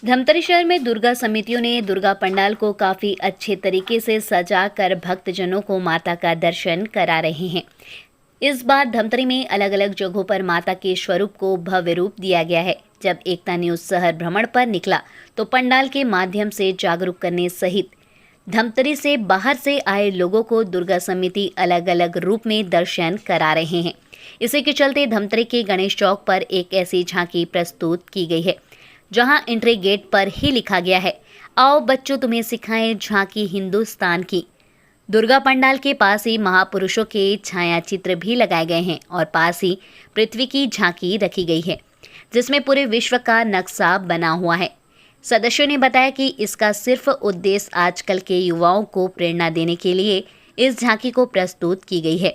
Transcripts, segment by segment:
धमतरी शहर में दुर्गा समितियों ने दुर्गा पंडाल को काफी अच्छे तरीके से सजा कर भक्तजनों को माता का दर्शन करा रहे हैं। इस बार धमतरी में अलग अलग जगहों पर माता के स्वरूप को भव्य रूप दिया गया है। जब एकता न्यूज शहर भ्रमण पर निकला तो पंडाल के माध्यम से जागरूक करने सहित धमतरी से बाहर से आए लोगों को दुर्गा समिति अलग अलग रूप में दर्शन करा रहे हैं। इसी के चलते धमतरी के गणेश चौक पर एक ऐसी झांकी प्रस्तुत की गई है जहां एंट्री गेट पर ही लिखा गया है, आओ बच्चों तुम्हें सिखाएं झांकी हिंदुस्तान की। दुर्गा पंडाल के पास ही महापुरुषों के छाया चित्र भी लगाए गए हैं और पास ही पृथ्वी की झांकी रखी गई है जिसमें पूरे विश्व का नक्शा बना हुआ है। सदस्यों ने बताया कि इसका सिर्फ उद्देश्य आजकल के युवाओं को प्रेरणा देने के लिए इस झांकी को प्रस्तुत की गई है।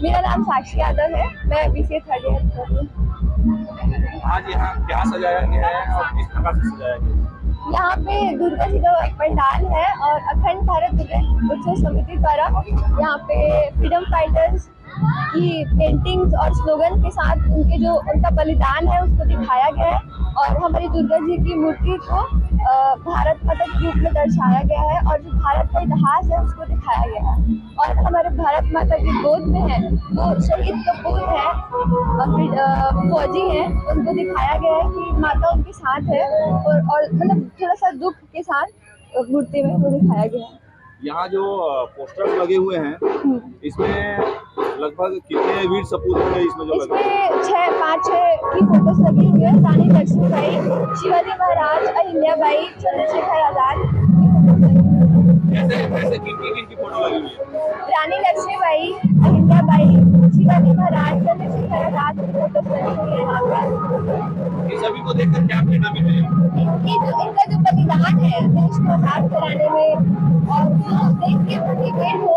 मेरा नाम साक्षी यादव है। मैं BCA थर्ड ईयर कर रही हूँ। आज यहाँ क्या सजाया गया है और किस प्रकार से सजाया गया है? यहाँ पे दुर्गा जी का पंडाल है और अखंड भारत दुर्गा उत्सव समिति द्वारा यहाँ पे फ्रीडम फाइटर्स की पेंटिंग्स और स्लोगन के साथ उनका बलिदान है उसको दिखाया गया है और हमारी दुर्गा जी की मूर्ति को भारत माता के रूप में दर्शाया गया है और जो भारत का इतिहास है उसको दिखाया गया है। और हमारे भारत माता की गोद में है वो शहीद कपूर है और फौजी है, उनको दिखाया गया है कि माता उनके साथ है और मतलब थोड़ा सा दुख के साथ मूर्ति में वो दिखाया गया है। यहाँ जो पोस्टर्स लगे हुए हैं इसमें लगभग कितने वीर सपूत होंगे इसमें जो लगे? इसमें 5-6 की फोटोज लगी हुई है। रानी लक्ष्मीबाई, शिवाजी महाराज, अहिल्याबाई, चंद्रशेखर आजाद। ऐसे किन की फोटो लगी हुई है? रानी लक्ष्मीबाई, अहिल्याबाई, शिवाजी महाराज, चंद्रशेखर आजाद की फोटोज लगी हुई है यहाँ पे। इन सभी को देखकर क्या प्रेरणा मिल रही है? इनका जो बलिदान है देश को आजाद कराने में और देश के मोटिवेट हो,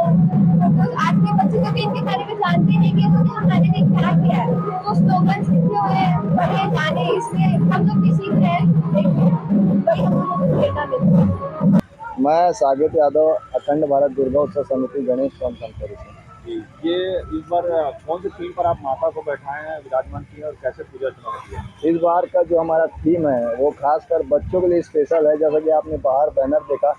आज के बच्चे कभी इनके बारे में जानते नहीं कि उन्होंने हमारे लिए क्या किया है। तो स्लोगन सीखे हुए बड़े गाने इसलिए हम लोग भी सीख रहे हैं, बड़ी हम लोगों को प्रेरणा मिलती है। मैं साकेत यादव, अखंड भारत दुर्गा उत्सव समिति गणेश चौक धमतरी से। ये इस बार कौन से थीम पर आप माता को बैठाए हैं, विराजमान किए और कैसे पूजा अर्चना होती है? इस बार का जो हमारा थीम है वो खासकर बच्चों के लिए स्पेशल है। जैसा कि आपने बाहर बैनर देखा,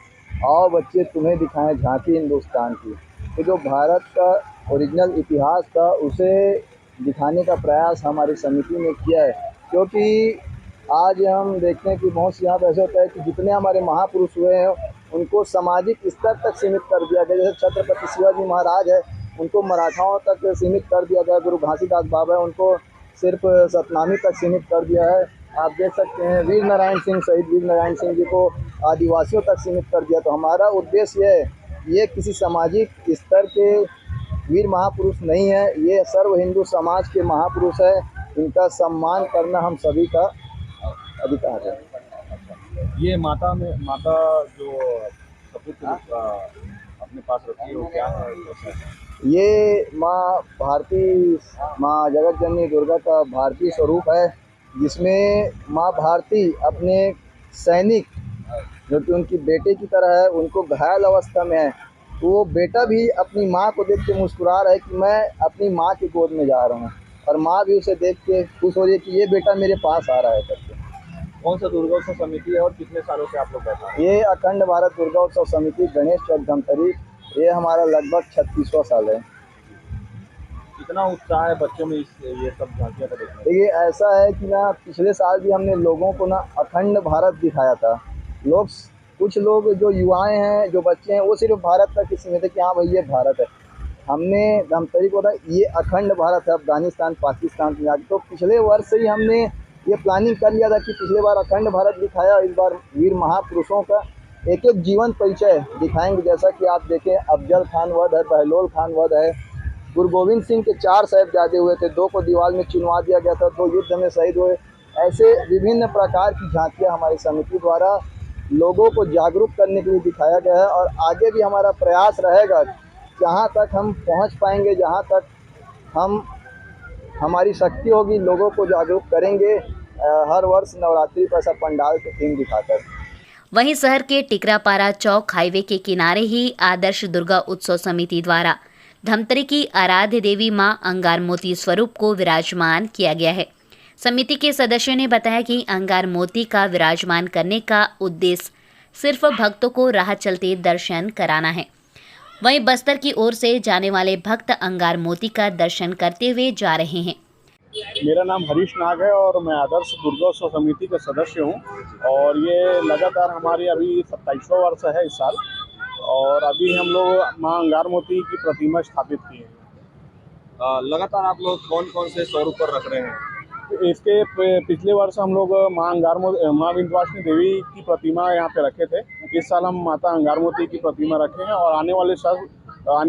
आओ बच्चे तुम्हें दिखाएं झांकी हिंदुस्तान की। तो जो भारत का ओरिजिनल इतिहास था उसे दिखाने का प्रयास हमारी समिति ने किया है, क्योंकि आज हम देखते हैं कि बहुत से यहाँ पे ऐसे होता है कि जितने हमारे महापुरुष हुए हैं उनको सामाजिक स्तर तक सीमित कर दिया गया। जैसे छत्रपति शिवाजी महाराज है, उनको मराठाओं तक सीमित कर दिया गया। गुरु घासीदास बाबा है, उनको सिर्फ सतनामी तक सीमित कर दिया है। आप देख सकते हैं वीर नारायण सिंह, शहीद वीर नारायण सिंह जी को आदिवासियों तक सीमित कर दिया। तो हमारा उद्देश्य ये है, ये किसी सामाजिक स्तर के वीर महापुरुष नहीं है, ये सर्व हिंदू समाज के महापुरुष है। इनका सम्मान करना हम सभी का अधिकार है। ये माता जो सपूत अपने पास रखी है वो क्या है, कैसा है? ये माँ भारती, माँ जगत जननी दुर्गा का भारतीय स्वरूप है, जिसमें माँ भारती अपने सैनिक जो कि उनकी बेटे की तरह है, उनको घायल अवस्था में है, तो वो बेटा भी अपनी माँ को देख के मुस्कुरा रहा है कि मैं अपनी माँ की गोद में जा रहा हूँ, और माँ भी उसे देख के खुश हो रही है कि ये बेटा मेरे पास आ रहा है करके। कौन सा दुर्गा उत्सव समिति है और कितने सालों से आप लोग बैठा हैं? ये अखंड भारत दुर्गा उत्सव समिति गणेश चौक धमतरी, ये हमारा लगभग 36वां साल है। कितना उत्साह है बच्चों में ये सब झांकियाँ को देखने? देखिए ऐसा है कि ना, पिछले साल भी हमने लोगों को ना अखंड भारत दिखाया था। कुछ लोग जो युवाएं हैं, जो बच्चे हैं, वो सिर्फ भारत तक ही सीमित है कि हाँ भाई ये भारत है। हमने धमतरी को बताया ये अखंड भारत है, अफगानिस्तान पाकिस्तान में आके। तो पिछले वर्ष से ही हमने ये प्लानिंग कर लिया था कि पिछले बार अखंड भारत दिखाया, इस बार वीर महापुरुषों का एक एक जीवन परिचय दिखाएंगे। जैसा कि आप देखें, अफजल खान वध है, बहलोल खान वध है, गुरु गोविंद सिंह के 4 साहिबजादे हुए थे, 2 को दीवार में चिनवा दिया गया था, 2 युद्ध में शहीद हुए। ऐसे विभिन्न प्रकार की झांकियाँ हमारी समिति द्वारा लोगों को जागरूक करने के लिए दिखाया गया है। और आगे भी हमारा प्रयास रहेगा, जहाँ तक हम पहुँच पाएंगे, जहाँ तक हमारी शक्ति होगी, लोगों को जागरूक करेंगे हर वर्ष नवरात्रि पर ऐसा पंडाल के थीम दिखाकर। वहीं शहर के टिकरापारा चौक हाईवे के किनारे ही आदर्श दुर्गा उत्सव समिति द्वारा धमतरी की आराध्य देवी मां अंगार मोती स्वरूप को विराजमान किया गया है। समिति के सदस्यों ने बताया कि अंगार मोती का विराजमान करने का उद्देश्य सिर्फ भक्तों को राह चलते दर्शन कराना है। वहीं बस्तर की ओर से जाने वाले भक्त अंगार मोती का दर्शन करते हुए जा रहे हैं। मेरा नाम हरीश नाग है और मैं आदर्श दुर्गोत्सव समिति का सदस्य हूँ और ये लगातार हमारी अभी 27वां वर्ष है इस साल। और अभी हम लोग माँ अंगार मोती की प्रतिमा स्थापित की है। लगातार आप लोग कौन कौन से स्वरूप पर रख रहे हैं? इसके पिछले वर्ष हम लोग माँ विंध्यवासिनी देवी की प्रतिमा यहाँ पे रखे थे। इस साल हम माता अंगार मोती की प्रतिमा रखे हैं और आने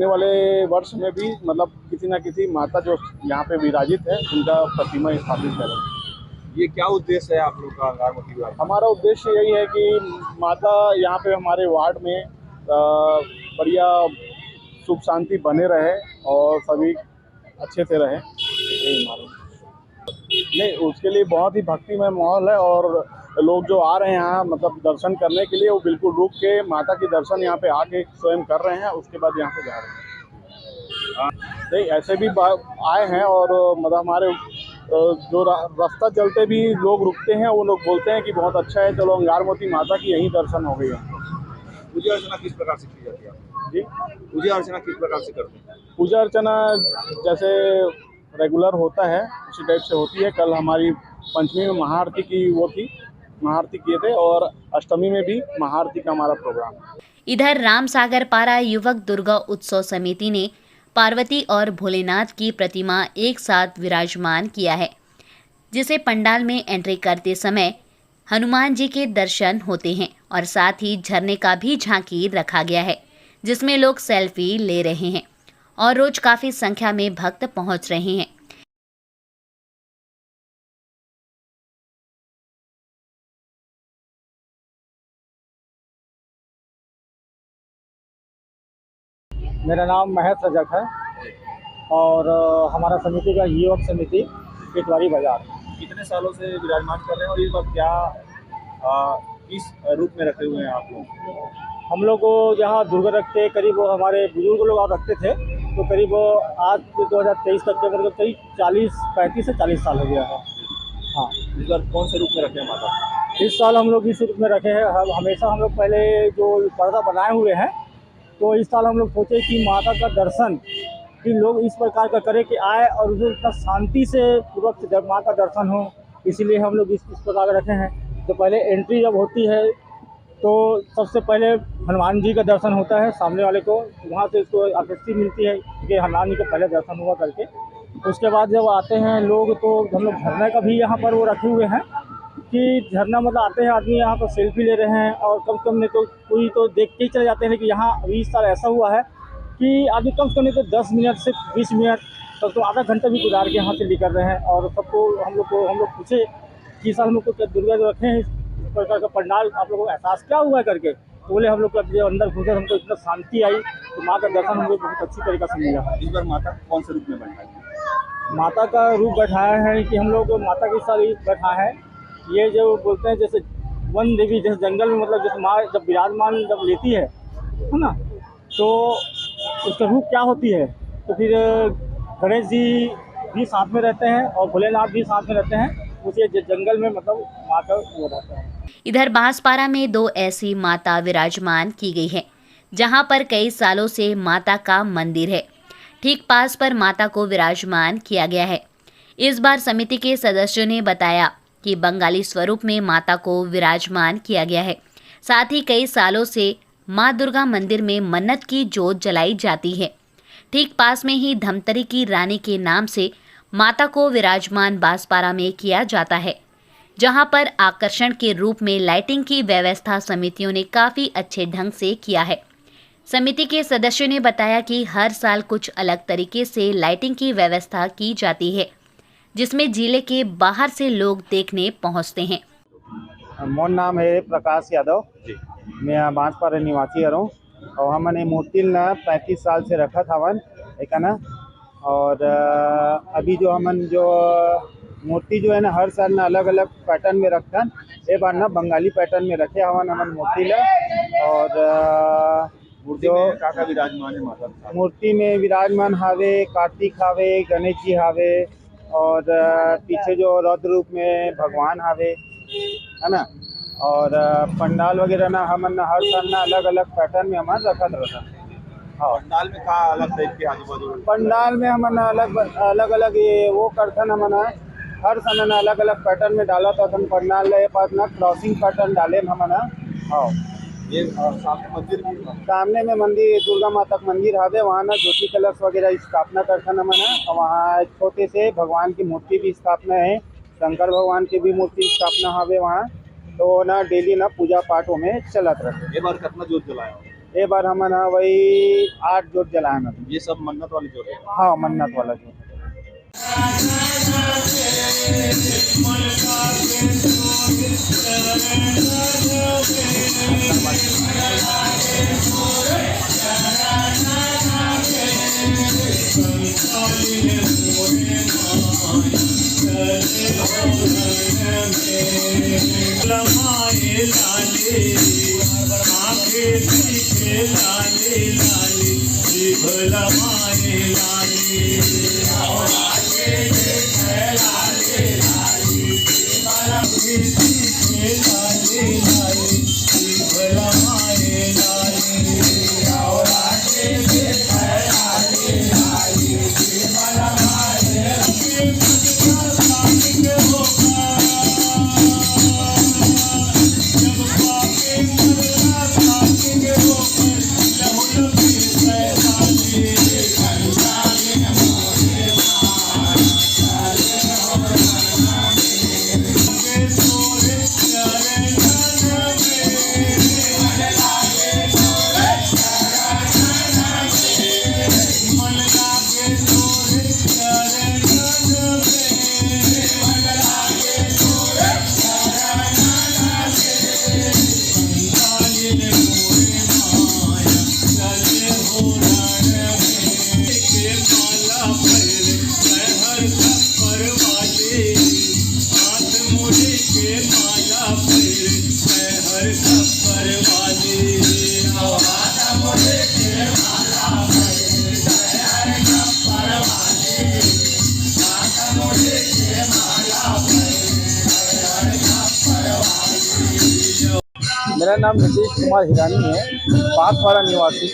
वाले वर्ष में भी मतलब किसी न किसी माता जो यहाँ पे विराजित है उनका प्रतिमा स्थापित करें। ये क्या उद्देश्य है आप लोग का अंगार मोती का? हमारा उद्देश्य यही है कि माता यहाँ पे हमारे वार्ड में बढ़िया सुख शांति बने रहे और सभी अच्छे से रहे। यही हमारा नहीं, उसके लिए बहुत ही भक्तिमय माहौल है और लोग जो आ रहे हैं यहाँ मतलब दर्शन करने के लिए वो बिल्कुल रुक के माता के दर्शन यहाँ पे आके स्वयं कर रहे हैं, उसके बाद यहाँ पे जा रहे हैं। नहीं, ऐसे भी आए हैं और मतलब हमारे जो रास्ता चलते भी लोग रुकते हैं, वो लोग बोलते हैं कि बहुत अच्छा है, चलो अंगार मोती माता की यहीं दर्शन हो गई है। पूजा अर्चना किस प्रकार से की जाती है जी? पूजा अर्चना किस प्रकार से करते हैं? पूजा अर्चना जैसे रेगुलर होता है उसी टाइप से होती है। कल हमारी पंचमी में महाआरती की महाआरती किए थे और अष्टमी में भी महाआरती का हमारा प्रोग्राम है। इधर रामसागर पारा युवक दुर्गा उत्सव समिति ने पार्वती और भोलेनाथ की प्रतिमा एक साथ विराजमान किया है, जिसे पंडाल में एंट्री करते समय हनुमान जी के दर्शन होते हैं और साथ ही झरने का भी झांकी रखा गया है, जिसमें लोग सेल्फी ले रहे हैं और रोज काफी संख्या में भक्त पहुंच रहे हैं। मेरा नाम महेश रजक है और हमारा समिति का युवक समिति टिटवारी बाजार। कितने सालों से विराजमान कर रहे हैं और इस बार क्या किस रूप में रखे हुए हैं आप लोग? हम लोग को जहाँ दुर्गा रखते करीब हमारे बुजुर्ग लोग और रखते थे, तो करीब आज 2023 तक के मतलब करीब 35 से 40 साल हो गया है। हाँ, इस बार कौन से रूप में रखे हैं माता? इस साल हम लोग इस रूप में रखे हैं। हमेशा हम लोग पहले जो पर्दा बनाए हुए हैं, तो इस साल हम लोग सोचे कि माता का दर्शन कि लोग इस प्रकार का करें कि आए और उसे इतना शांति से पूर्वक जब माँ का दर्शन हो, इसीलिए हम लोग इस प्रकार का रखे हैं। तो पहले एंट्री जब होती है तो सबसे पहले हनुमान जी का दर्शन होता है सामने वाले को, वहाँ से इसको आकृष्टि मिलती है कि हनुमान जी का पहले दर्शन हुआ करके। उसके बाद जब आते हैं लोग तो हम लोग झरने का भी यहाँ पर वो रखे हुए हैं कि झरना मतलब आते हैं आदमी यहाँ पर सेल्फी ले रहे हैं और कम से कम नहीं तो कोई तो देख के ही चले जाते हैं। कि यहाँ अभी इस साल ऐसा हुआ है कि आदमी कम से कम नहीं तो 10 मिनट से 20 मिनट तक तो आधा घंटा भी गुजार के यहाँ से निकल रहे हैं। और सबको हम लोग पूछे कि साल हम लोग को दुर्गा जो रखे हैं इस प्रकार का पंडाल आप लोगों को एहसास क्या हुआ करके, तो बोले हम लोग जब अंदर घुसे हमको इतना शांति आई तो माँ का दर्शन हमको बहुत अच्छी तरीके से मिला। इस बार माता कौन से रूप में बैठा है? माता का रूप बैठाया है कि हम लोग माता के साथ बैठा है, ये जो बोलते हैं जैसे वन देवी जैसे जंगल में मतलब जैसे माँ जब विराजमान जब लेती है ना, तो उसका रूप क्या होती है। तो फिर गणेश जी भी साथ में रहते हैं और भोलेनाथ भी साथ में रहते हैं, उसे जंगल में मतलब माँ का वो रहता है। इधर बांसपारा में 2 ऐसी माता विराजमान की गई है, जहां पर कई सालों से माता का मंदिर है। ठीक पास पर माता को विराजमान किया गया है। इस बार समिति के सदस्यों ने बताया कि बंगाली स्वरूप में माता को विराजमान किया गया है। साथ ही कई सालों से मां दुर्गा मंदिर में मन्नत की जोत जलाई जाती है। ठीक पास में ही धमतरी की रानी के नाम से माता को विराजमान बांसपारा में किया जाता है, जहां पर आकर्षण के रूप में लाइटिंग की व्यवस्था समितियों ने काफी अच्छे ढंग से किया है। समिति के सदस्यों ने बताया कि हर साल कुछ अलग तरीके से लाइटिंग की व्यवस्था की जाती है, जिसमें जिले के बाहर से लोग देखने पहुंचते हैं। मोर नाम है प्रकाश यादव जी, मैं बांसपारा निवासी हूँ और हमने मूर्ति 35 साल से रखा था एक ना। और अभी जो हमन जो मूर्ति जो है ना हर साल ना अलग अलग पैटर्न में रखन, ये बार ना बंगाली पैटर्न में रखे हवन हमन मूर्ति ला। और मूर्ति में काका विराजमान है माता का? मूर्ति में विराजमान हावे, कार्तिक हावे, गणेश जी हावे और पीछे जो रौद्र रूप में भगवान हावे, है ना। और पंडाल वगैरह ना हमन हर साल ना अलग अलग पैटर्न में हमार रखत रहता। हाँ, पंडाल में का अलग टाइप के आजू बाजू? पंडाल में हमन अलग अलग अलग ये वो करथन, हमन हर समय ना अलग अलग पैटर्न में डाला था। पंडाल ले पास ना क्रॉसिंग पैटर्न डाले हमन। हाँ, ये सामने मंदिर भी है। सामने में मंदिर दुर्गा माता का मंदिर हावे, वहाँ ना ज्योति कलश वगैरह स्थापना करथन हमन। और वहाँ छोटे से भगवान की मूर्ति भी स्थापना है, शंकर भगवान की भी मूर्ति स्थापना हावे वहाँ। तो ना डेली ना पूजा पाठ में चलत रहते। ये बार कितना जोत जलाया हो? ये बार हमन वही 8 जोत जलाए। ये सब मन्नत वाली जोत है? हाँ, मन्नत वाला जोत। मेरा नाम नीतीश कुमार हिरानी है, बांसवाड़ा निवासी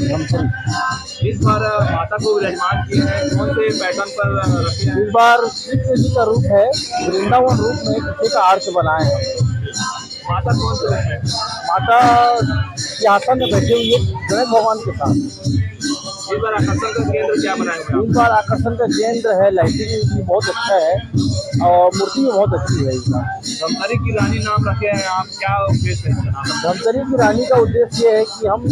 धमतरी। इस बार माता को विराजमान किए हैं, कौन से पैटर्न पर रखे हैं? इस बार श्री कृष्ण का रूप है, वृंदावन रूप में किसी का आर्च बनाए हैं। माता कौन से रूप में? माता सिंहासन में बैठी हुई है गणेश भगवान के साथ। इस बार आकर्षण का केंद्र क्या बनाया हुआ है? इस बार आकर्षण का केंद्र है, लाइटिंग भी बहुत अच्छा है और मूर्ति भी बहुत अच्छी है। इस बार धमतरी की रानी नाम रखे हैं आप, क्या उद्देश्य है इसका नाम? धमतरी की रानी का उद्देश्य ये है कि हम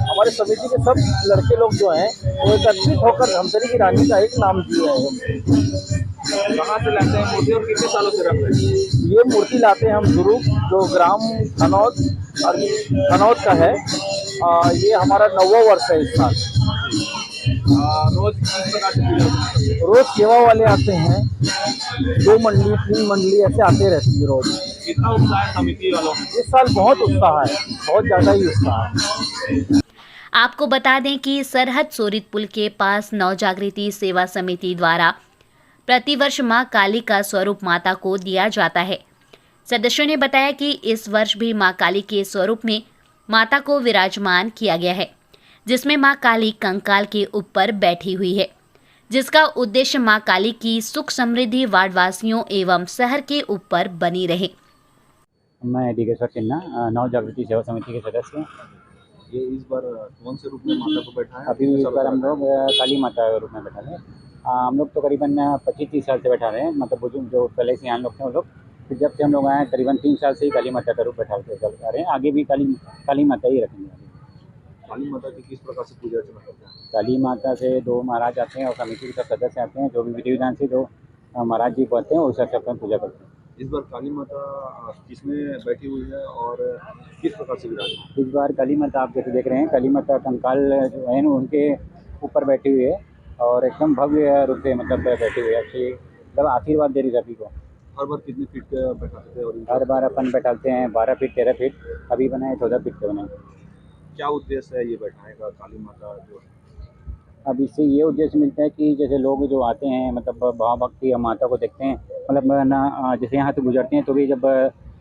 हमारे समिति के सब लड़के लोग जो हैं वो एकत्रित होकर धमतरी की रानी का एक नाम दिया है। कहाँ से लाते हैं मूर्ति और कितने सालों से रख रहे हैं? ये मूर्ति लाते हैं हम दुरुप, जो ग्राम खनौद का है। ये हमारा 9वां वर्ष है इस साल। रोज किस प्रकार से पूजा होती है? रोज सेवा वाले आते हैं, 2 मंडली 3 मंडली ऐसे आते रहती है रोज। कितना उत्साह है समिति वालों में? इस साल बहुत उत्साह है, बहुत ज़्यादा ही उत्साह है। आपको बता दें कि सरहद सोरित पुल के पास नवजागृति सेवा समिति द्वारा प्रतिवर्ष मां काली का स्वरूप माता को दिया जाता है। सदस्यों ने बताया कि इस वर्ष भी मां काली के स्वरूप में माता को विराजमान किया गया है, जिसमें मां काली कंकाल के ऊपर बैठी हुई है, जिसका उद्देश्य मां काली की सुख समृद्धि वार्डवासियों एवं शहर के ऊपर बनी रहे। मैं डिगेश्वर सिन्हा, नव जागृति सेवा समिति के सदस्य हैं। ये इस बार कौन से रूप में माता को बैठा है? अभी इस बार हम लोग काली माता के रूप में बैठा हैं। हम लोग तो करीबन 25-30 साल से बैठा रहे हैं, मतलब बुजुर्ग जो पहले से यहाँ लोग थे वो लोग, फिर जब से हम लोग आए हैं करीबन 3 साल से ही काली माता का रूप बैठा रहे हैं। आगे भी काली माता ही रखेंगे। काली माता की किस प्रकार से पूजा अर्चना करते हैं? काली माता से 2 महाराज आते हैं और समिति के सब सदस्य आते हैं, जो भी विधि विधान से जो महाराज जी बोलते हैं उस हिसाब से पूजा करते हैं। इस बार काली माता किसमें बैठी हुई है और किस प्रकार से विराजमान? इस बार काली माता आप जैसे देख रहे हैं, काली माता कंकाल जो है उनके ऊपर बैठी हुई है और एकदम भव्य रूप से मतलब बैठी हुई है, अच्छी मतलब आशीर्वाद दे रही सभी को। हर बार कितने फीट का बैठाते थे? और हर बार अपन बैठाते हैं 12 फीट 13 फीट, अभी बनाए 14 फीट के बनाए। क्या उद्देश्य है ये बैठाने का काली माता जो? अब इससे ये उद्देश्य मिलता है कि जैसे लोग जो आते हैं मतलब भाव भक्ति या माता को देखते हैं मतलब ना जैसे यहाँ से गुजरते हैं तो भी जब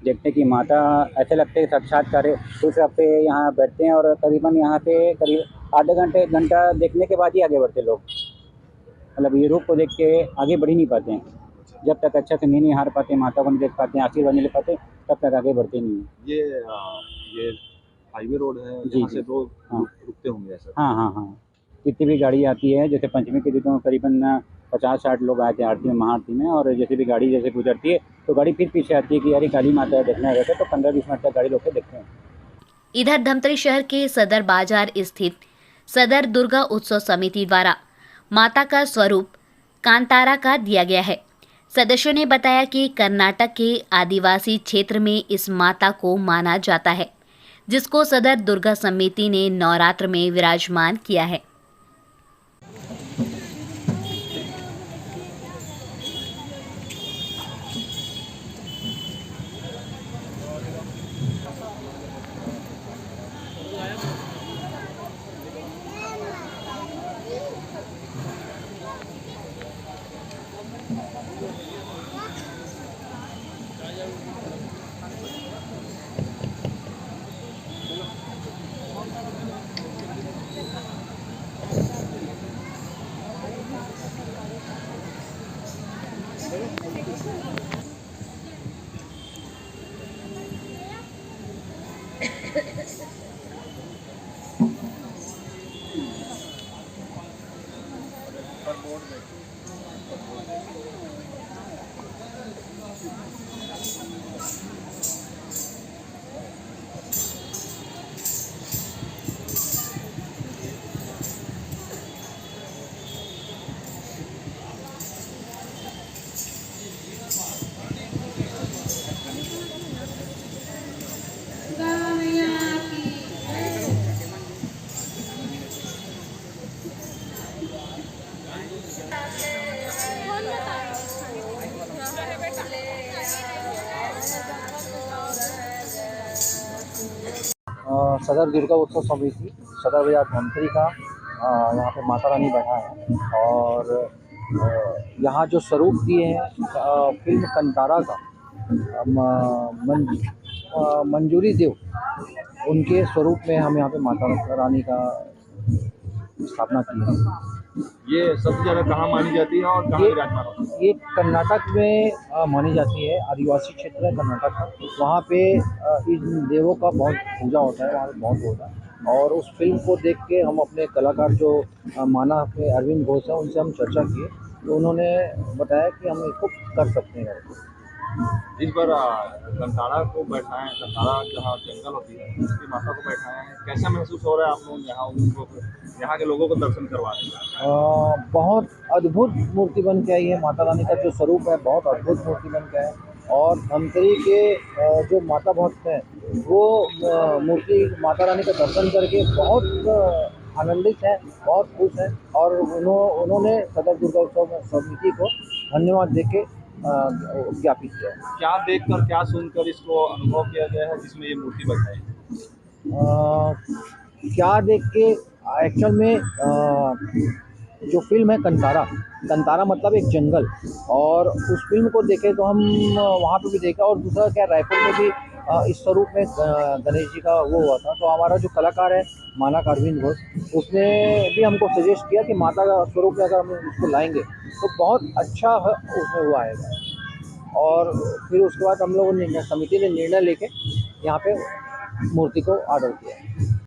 देखते हैं कि माता ऐसे लगते हैं साक्षात्कार है तो उस हिसाब से यहाँ बैठते हैं और करीबन यहाँ से करीब आधे घंटे एक घंटा देखने के बाद ही आगे बढ़ते लोग। मतलब ये रूप को देख के आगे बढ़ ही नहीं पाते हैं, जब तक अच्छा से नहीं हार पाते, माता को नहीं देख पाते, आशीर्वाद नहीं ले पाते, तब तक आगे बढ़ते नहीं हैं। ये हाईवे रोड है, जी, यहाँ से जी। लोग हाँ। रुकते होंगे ऐसा? हाँ हाँ हाँ, कितनी भी गाड़ी आती है, जैसे पंचमी के दिनों करीबन 50-60 लोग आते हैं आरती में, महाआरती में, और जैसे भी गाड़ी जैसे गुजरती है तो गाड़ी फिर पीछे आती है कि अरे काली माता है देखना है, तो 15-20 मिनट तक गाड़ी रोक के देखते हैं। इधर धमतरी शहर के सदर बाजार स्थित सदर दुर्गा उत्सव समिति द्वारा माता का स्वरूप कांतारा का दिया गया है। सदस्यों ने बताया कि कर्नाटक के आदिवासी क्षेत्र में इस माता को माना जाता है, जिसको सदर दुर्गा समिति ने नवरात्र में विराजमान किया है। सदर दुर्गा उत्सव समिति सदर बाजार धमतरी का यहाँ पे माता रानी बैठा है और यहाँ जो स्वरूप दिए हैं फिल्म कंतारा का मंजूरी देव उनके स्वरूप में हम यहाँ पे माता रानी का स्थापना की है। ये सबसे ज़्यादा कहाँ मानी जाती है और कहाँ विराजमान होती है? ये कर्नाटक में मानी जाती है, आदिवासी क्षेत्र है कर्नाटक का, वहाँ पे इन देवों का बहुत पूजा होता है, वहाँ पे बहुत होता है। और उस फिल्म को देख के हम अपने कलाकार जो माना अपने अरविंद घोष हैं उनसे हम चर्चा किए तो उन्होंने बताया कि हम इसको कर सकते हैं। इस बार कंतारा को बैठाएं, कंतारा जहाँ जंगल होती है उसकी माता को बैठाएं, कैसा महसूस हो रहा है आप लोग यहाँ उनको यहाँ के लोगों को दर्शन करवा रहे हैं? बहुत अद्भुत मूर्ति बन के आई है, माता रानी का जो स्वरूप है बहुत अद्भुत मूर्ति बन के है और धमतरी के जो माता भक्त हैं वो मूर्ति माता रानी का दर्शन करके बहुत आनंदित हैं, बहुत खुश हैं और उन्होंने सदर दुर्गा उत्सव समिति को धन्यवाद देके ज्ञापित किया। क्या देखकर क्या सुनकर इसको अनुभव किया गया है जिसमें ये मूर्ति बैठाई? क्या देख के एक्चुअल में जो फिल्म है कंतारा मतलब एक जंगल, और उस फिल्म को देखे तो हम वहाँ पे भी देखा और दूसरा क्या रायपुर में भी इस स्वरूप में गणेश जी का वो हुआ था, तो हमारा जो कलाकार है माना अरविंद घोष उसने भी हमको सजेस्ट किया कि माता का स्वरूप में अगर हम उसको लाएंगे तो बहुत अच्छा उसमें हुआ आएगा। और फिर उसके बाद हम लोगों ने समिति ने निर्णय लेके यहाँ पे मूर्ति को ऑर्डर किया।